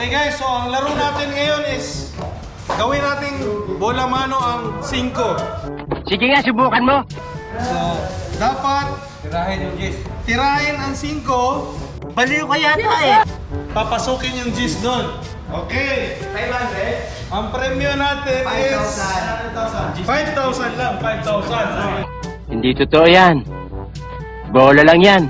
Okay guys, so ang laro natin ngayon is gawin nating bola mano ang 5. Sige nga, subukan mo. So, dapat tirahin ang 5. Baliw ka yata eh. Papasukin yung G's doon. Okay. 500. Ang premyo natin is 5,000 lang. 5,000. Hindi totoo yan. Bola lang yan.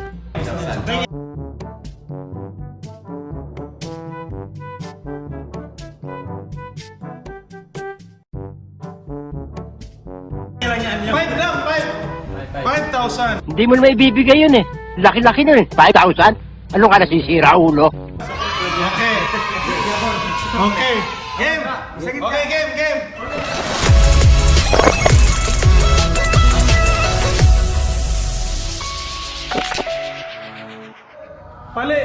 Five lang, 5,000. Hindi mo naman ibibigay yun eh. Laki-laki nun eh. 5,000? Ano ka nasisira, ulo? Okay. Okay. Game. Okay, game. Pali.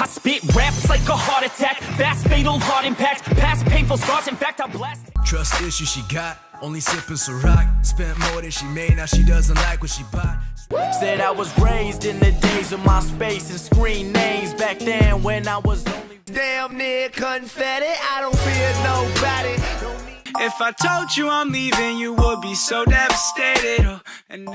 I spit raps like a heart attack, fast fatal heart impact, past painful scars, in fact I blast. Trust issue she got, only sipping Ciroc. Spent more than she made, now she doesn't like what she bought. Said I was raised in the days of my space and screen names, back then when I was only damn near confetti. I don't fear nobody. If I told you I'm leaving, you would be so devastated. And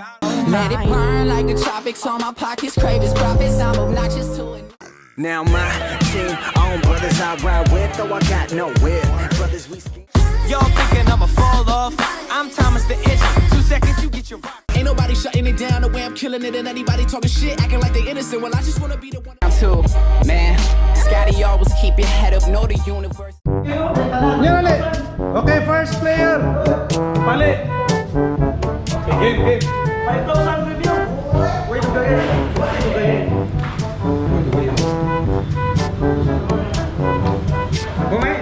let it burn like the tropics on my pockets, crave its profits. I'm obnoxious to it. Now my team on brothers I ride with, though I got nowhere. Brothers we speak. Y'all thinking I'ma fall off? I'm Thomas the Edge. 2 seconds, you get your rock. Ain't nobody shutting it down the way I'm killing it, and anybody talking shit, acting like they innocent. Well, I just wanna be the one. I'm too, man. Scotty always keep your head up, know the universe. Yan ulit. Okay, first player. Pali. Okay, game. 5,000 review. Wait to get. Bumay.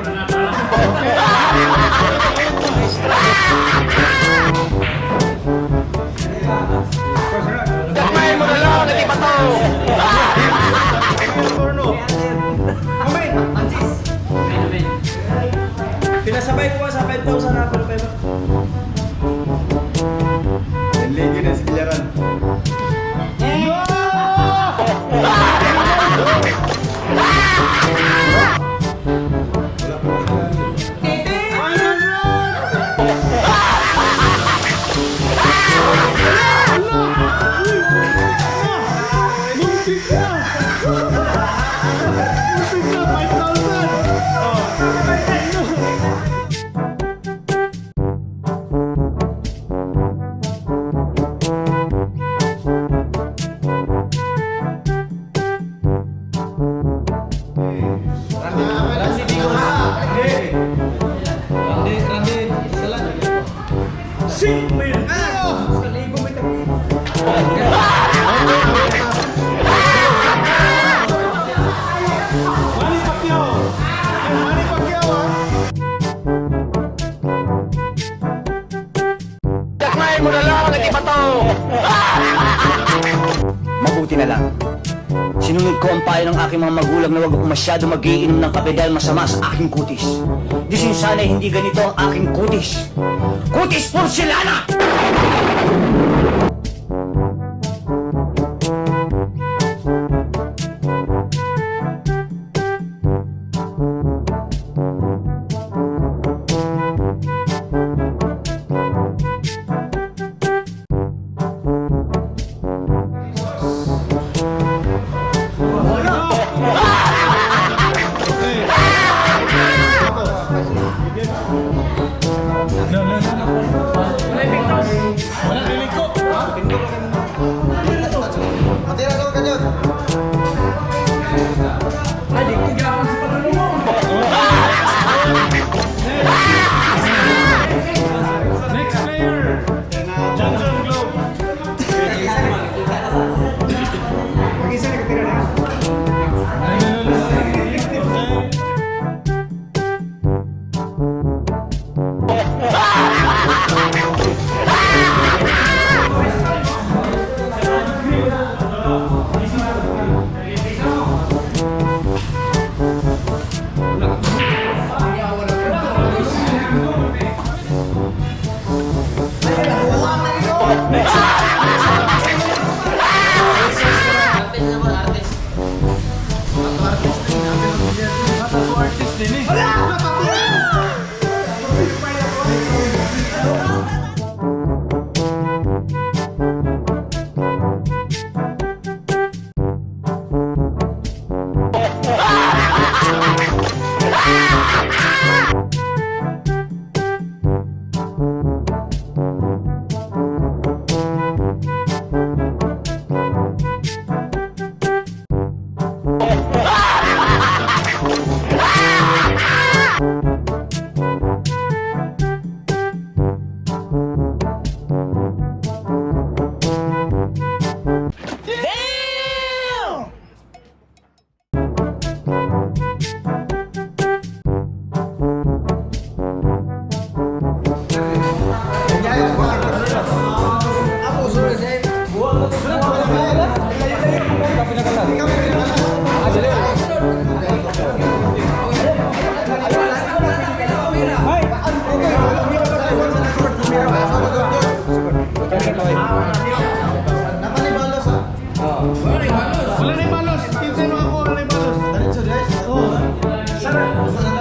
Takmahin mo na lang, nagkipato! Turno. Bumay. Pinasabay ko sa 5,000 na pero pero. Iliganon na si Billiard. Takmahin mo na lang, nagkipato! Mabuti na lang. Sinunod ko ang payo ng aking mga magulang na huwag akong masyado magiinom ng kape dahil masama sa aking kutis. Disin sana'y hindi ganito ang aking kutis. Kutis porcelana! Walang piling ko. balos din eh. Wala na yung balos. Pinsan mo ako, wala na yung balos. Oh.